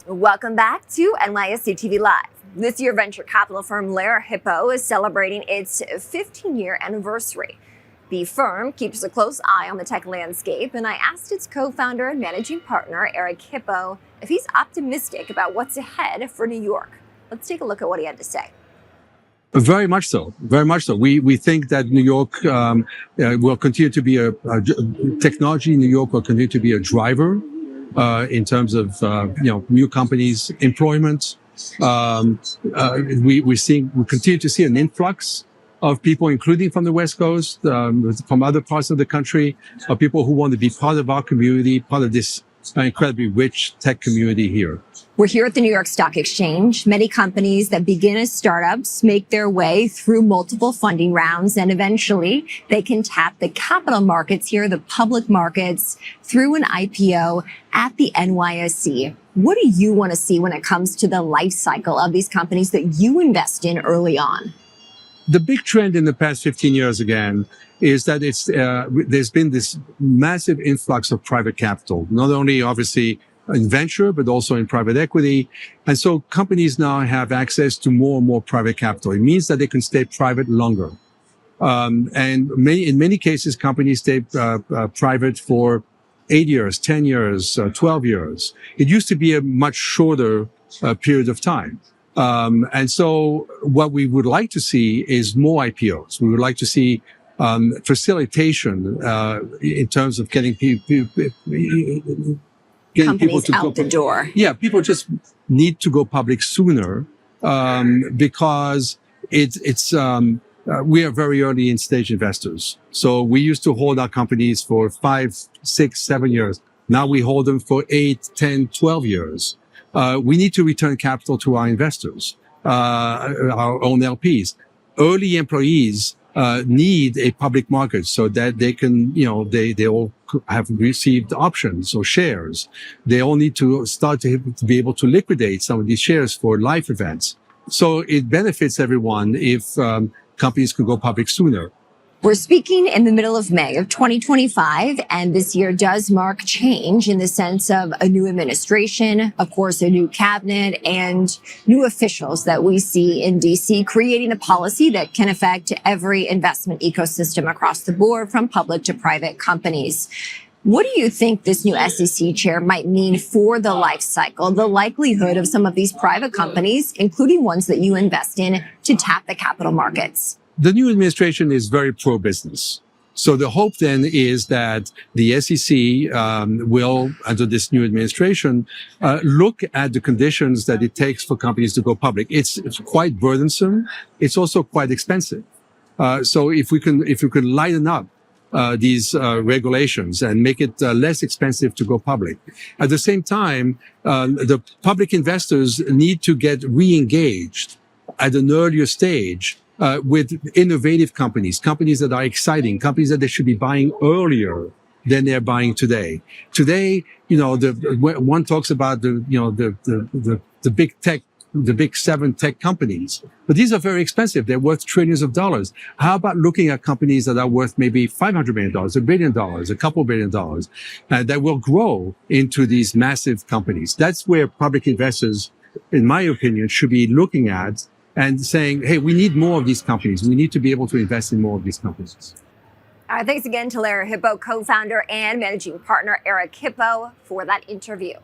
Welcome back to NYSE TV Live. This year, venture capital firm Lerer Hippeau is celebrating its 15-year anniversary. The firm keeps a close eye on the tech landscape, and I asked its co-founder and managing partner, Eric Hippeau, if he's optimistic about what's ahead for New York. Let's take a look at what he had to say. Very much so. Very much so. We think that New York will continue to be technology in New York will continue to be a driver in terms of new companies, employment. We continue to see an influx of people, including from the West Coast, from other parts of the country, of people who want to be part of our community, part of this incredibly rich tech community here. We're here at the New York Stock Exchange. Many companies that begin as startups make their way through multiple funding rounds, and eventually they can tap the capital markets here, the public markets, through an IPO at the NYSE. What do you want to see when it comes to the life cycle of these companies that you invest in early on? The big trend in the past 15 years, again, is that there's been this massive influx of private capital, not only obviously in venture, but also in private equity. And so companies now have access to more and more private capital. It means that they can stay private longer. And in many cases, companies stay private for 8 years, 10 years, 12 years. It used to be a much shorter period of time. And so what we would like to see is more IPOs. We would like to see facilitation in terms of getting people to out the door. Yeah, people just need to go public sooner because we are very early in stage investors. So we used to hold our companies for 5, 6, 7 years. Now we hold them for 8, 10, 12 years. We need to return capital to our investors, our own LPs. Early employees need a public market so that they can, they all have received options or shares. They all need to start to be able to liquidate some of these shares for life events. So it benefits everyone if companies could go public sooner. We're speaking in the middle of May of 2025, and this year does mark change in the sense of a new administration, of course, a new cabinet, and new officials that we see in DC creating a policy that can affect every investment ecosystem across the board, from public to private companies. What do you think this new SEC chair might mean for the life cycle, the likelihood of some of these private companies, including ones that you invest in, to tap the capital markets? The new administration is very pro-business. So the hope then is that the SEC will, under this new administration, look at the conditions that it takes for companies to go public. It's quite burdensome. It's also quite expensive. So if we can lighten up these regulations and make it less expensive to go public. At the same time, the public investors need to get re-engaged at an earlier stage with innovative companies that are exciting, companies that they should be buying earlier than they're buying today. Today, one talks about the big tech, the big 7 tech companies, but these are very expensive. They're worth trillions of dollars. How about looking at companies that are worth maybe $500 million, $1 billion, a couple $1 billion, that will grow into these massive companies? That's where public investors, in my opinion, should be looking at and saying, hey, we need more of these companies. We need to be able to invest in more of these companies. All right, thanks again to Lerer Hippeau, co-founder and managing partner Eric Hippeau, for that interview.